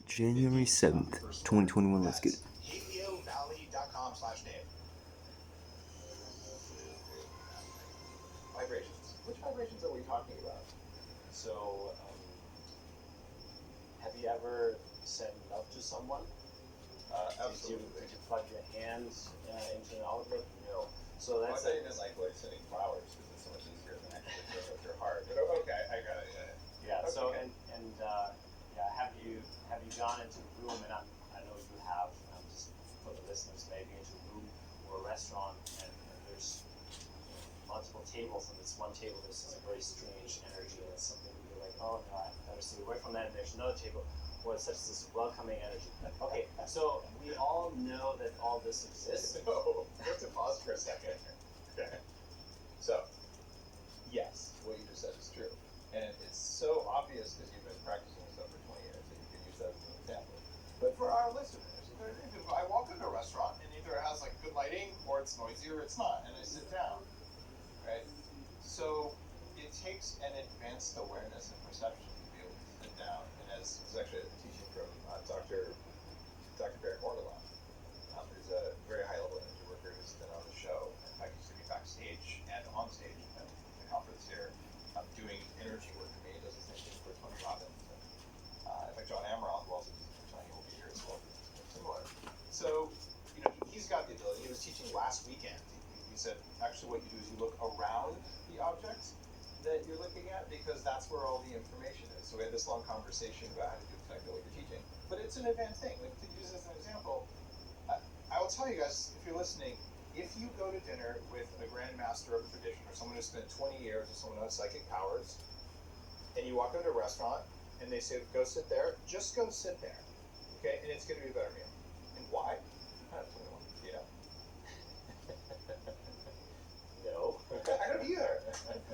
January 7th, 2021. Let's get it. KPOValley.com/Dave. Vibrations. Which vibrations are we talking about? So, have you ever said love to someone? Absolutely. Did you plug your hands into an outlet? No. So I that's thought you meant like sending flowers because it's so much easier than actually doing it with your heart. But okay, I got it. yeah. Okay. So have you gone into a room, and I know you have. Just for the listeners, maybe into a room or a restaurant, and there's multiple tables, and this one table there's a very strange energy, and it's something you're like, oh no, I better stay away from that. And there's another table where it's such this welcoming energy. Okay, so we all know that all this exists. No, we have to pause for a second. Okay. So, yes, what you just said is true. And it's so obvious because you've been practicing this stuff for 20 years that you can use that as an example. But for our listeners, if I walk into a restaurant and either it has like good lighting or it's noisy or it's not, and I sit down, right? So it takes an advanced awareness and perception to be able to sit down. And as it's actually a teaching from Dr. Barry Morgulon, who's a very high-level energy worker who's been on the show. In fact, he's going to be backstage and on stage at the conference here doing energy work for me. He does the same thing for Tony Robbins. And, in fact, John Amaral, who also does it for Tony, will be here as well. It's similar. So, he's got the ability. He was teaching last weekend. He said, actually, what you do is you look around the object that you're looking at because that's where all the information is. So we had this long conversation about how to do exactly what you're teaching. But it's an advanced thing. Like, to use this as an example, I will tell you guys, if you're listening, if you go to dinner with a grandmaster of a tradition or someone who spent 20 years or someone who has psychic powers, and you walk into a restaurant and they say, go sit there, just go sit there, okay? And it's going to be a better meal. And why? I don't know. Do you know? No. I don't either.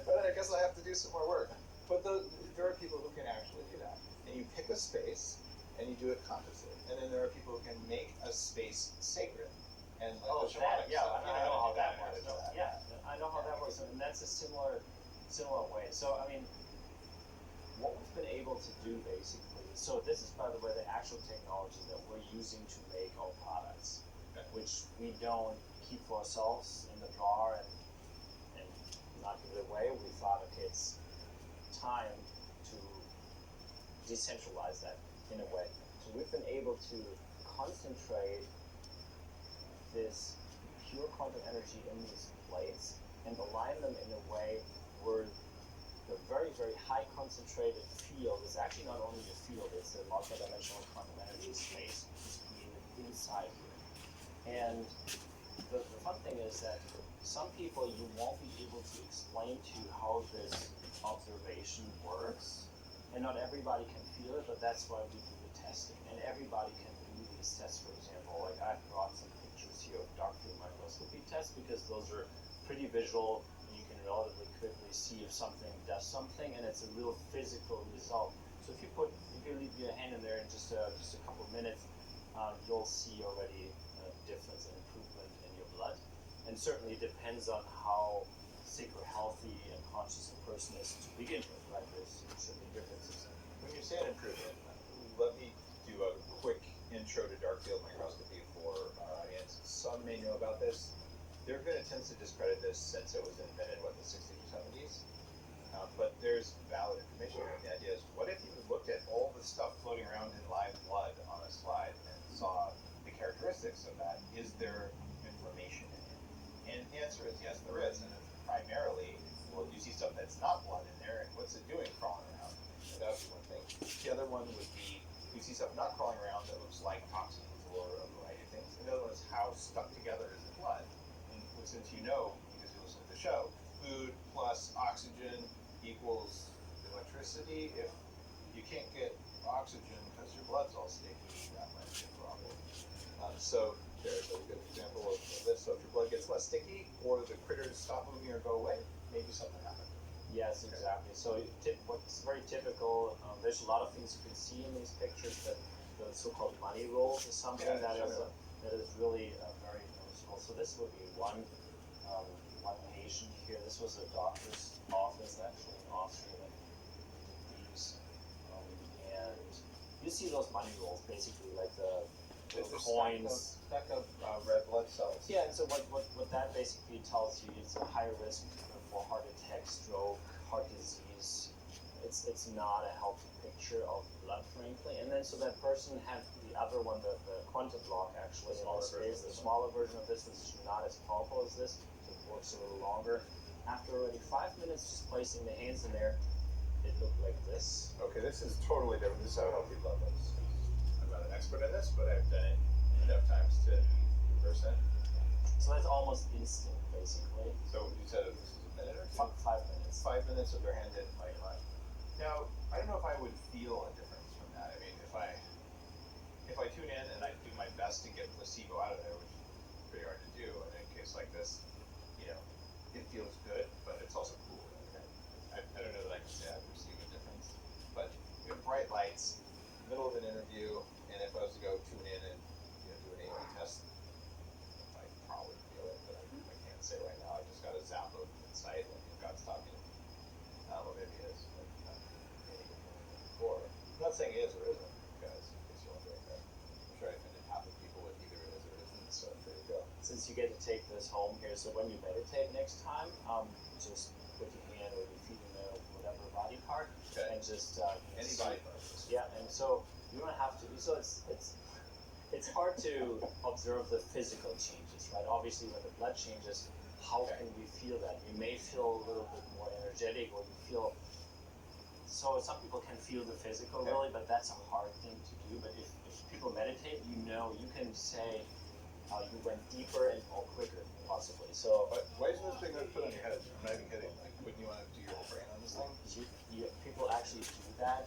But I guess I have to do some more work. But there are people who can actually do that. And you pick a space and you do it consciously. And then there are people who can make a space sacred. And like I know how that works. That. Yeah, I know how that works, and that's a similar way. So I mean, what we've been able to do basically. So this is, by the way, the actual technology that we're using to make our products, which we don't keep for ourselves in the drawer and not give it away. We thought, okay, it's time to decentralize that in a way. So we've been able to concentrate this pure quantum energy in these plates and align them in a way where the very, very high concentrated field is actually not only a field, it's a multidimensional quantum energy space is created inside here. And the fun thing is that some people you won't be able to explain to how this observation works, and not everybody can feel it, but that's why we do the testing. And everybody can do these tests, for example. Like I've brought some pictures here of dark field microscopy tests because those are pretty visual. You can relatively quickly see if something does something, and it's a real physical result. So if you leave your hand in there in just a couple of minutes, you'll see already a difference and improvement in your blood. And certainly it depends on how sick or healthy and conscious a person is to begin with, right? There's certainly differences. When you say an improvement, let me do a quick intro to dark field microscopy for our audience. Some may know about this. There have been attempts to discredit this since it was invented, the 60s or 70s. But there's valid information here. The idea is, what if you looked at all the stuff floating around in live blood on a slide and saw the characteristics of that? Is there information in it? And the answer is yes, there is. And primarily, well, you see stuff that's not blood in there, and what's it doing crawling around? And that would be one thing. The other one would be, you see stuff not crawling around that looks like toxins or a variety of things. And the other one is how stuck together is the blood. And since you know, because you listen to the show, food plus oxygen equals electricity. If you can't get oxygen because your blood's all sticky, that might be a problem. So there's a good example of this. So if your blood gets less sticky or the critters stop moving or go away, maybe something happened. Yes, exactly. So what's very typical, there's a lot of things you can see in these pictures, but the so-called money rolls is something that is really very noticeable. So this would be one patient here. This was a doctor's office actually in Austria that did these. And see those money rolls, basically, like the It's a coins. stack of red blood cells. Yeah, and so what that basically tells you is a high risk for heart attack, stroke, heart disease. It's not a healthy picture of blood, frankly. And then so that person had the other one, the quantum block, actually, in this case, the smaller version of this, which is not as powerful as this, so it works a little longer. After already 5 minutes just placing the hands in there, it looked like this. Okay, this is totally different. This is how healthy blood looks. I'm not an expert in this, but I've done it enough times to reverse it. So that's almost instant, basically. So you said this is a minute or two? 5 minutes. 5 minutes of your hand in my mind. Now, I don't know if I would feel a difference from that. I mean, if I tune in and I do my best to get placebo out of there, which is pretty hard to do, and in a case like this, it feels good, but it's also cool. Okay? I don't know that I can say I perceive a difference, but bright lights, middle of an interview, and if I was to go tune in and do an A/B test, I'd probably feel it, but I can't say right now. I just got a zap of insight, like if God's talking. Or maybe it is, but before. I'm not saying it is or isn't, guys, in case you're wondering that. I'm sure I offended half of people with either it is or isn't, so there you go. Since you get to take this home here, so when you meditate next time, just put your hand or your feet in whatever body part, Okay. and just Any body part. yeah, and so you don't have to. So it's hard to observe the physical changes, right? Obviously, when the blood changes, how Okay. can we feel that? You may feel a little bit more energetic, or you feel. So some people can feel the physical, really, but that's a hard thing to do. But if people meditate, you can say you went deeper and more quicker, possibly. So But why isn't this big enough to put on your head? I'm not even kidding. Like, wouldn't you want to do your whole brain on this thing? people actually do that.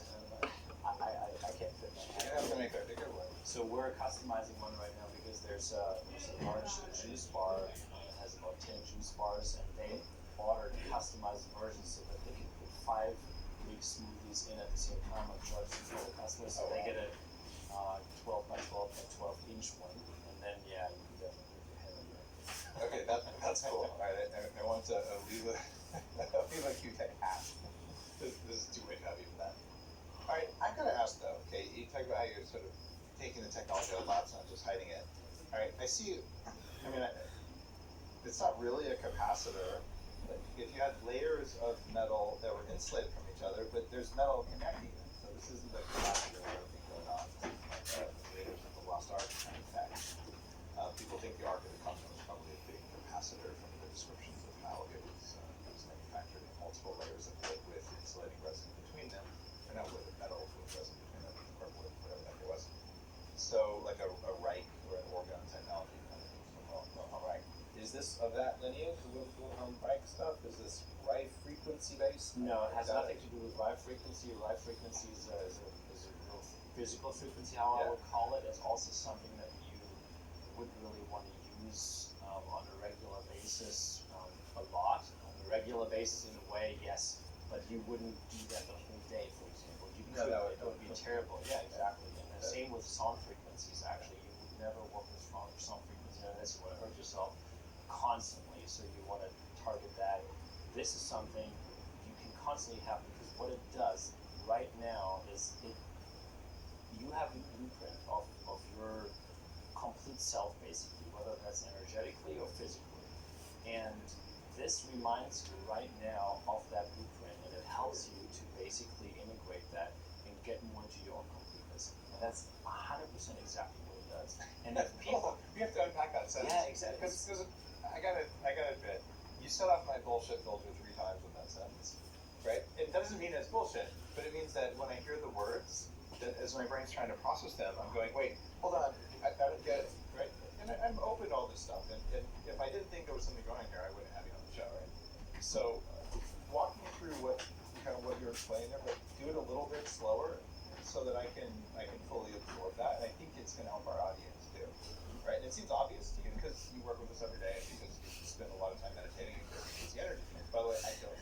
I can't fit my You're head. gonna have to make that bigger one. So we're customizing one right now because there's an orange juice bar that has about 10 juice bars, and they ordered customized versions so that they can put 5 big smoothies in at the same time. I'm charging for the customers, so they get a 12 by 12 by 12 inch one, and then you can definitely put your head in there. Okay, that's cool. All right, I want to leave a Q-Tech hat. This is too much heavy for that. All right, I gotta ask though. Okay, you talk about how you're sort of taking the technology out of labs, not just hiding it. All right, I see. I mean, it's not really a capacitor. But if you had layers of metal that were insulated from each other, but there's metal connecting them, so this isn't the capacitor or anything going on. Layers of the lost ark kind of effect. People think the Ark of the Covenant was probably a big capacitor from the descriptions of how it was manufactured in multiple layers of wood with insulating resin between them, or not wood, metal with resin between them, or wood, whatever that it was. So, like a Reich or an orgon technology kind of thing from Reich. Is this of that lineage, the Wilhelm Reich stuff? Is this Reich frequency based? No, it has nothing to do with Reich frequency. Reich frequency is a real physical frequency, how I would call it. It's also something that you would really want to use on a regular basis, a lot. On a regular basis, in a way, yes, but you wouldn't do that the whole day, for example. You could, it would be terrible. Yeah, exactly. And the same with sound frequencies, actually. You would never work with sound frequencies unless you want to hurt yourself constantly, so you want to target that. This is something you can constantly have, because what it does right now is you have a blueprint of your complete self, basically, whether that's energetically or physically. And this reminds you right now of that blueprint, and it helps you to basically integrate that and get more into your own completeness. And that's 100% exactly what it does. And if people, we have to unpack that sentence. yeah, exactly. Because I gotta admit, you set off my bullshit filter 3 times with that sentence, right? It doesn't mean it's bullshit, but it means that when I hear the words, that as my brain's trying to process them, I'm going, wait, hold on, I don't get it, right? And I'm open to all this stuff, and if I didn't think there was something going here, I wouldn't have you on the show, right? So, walk me through what you're explaining there, but do it a little bit slower, so that I can fully absorb that, and I think it's going to help our audience too, right? And it seems obvious to you because you work with us every day, and because you spend a lot of time meditating and creating the energy. By the way, I don't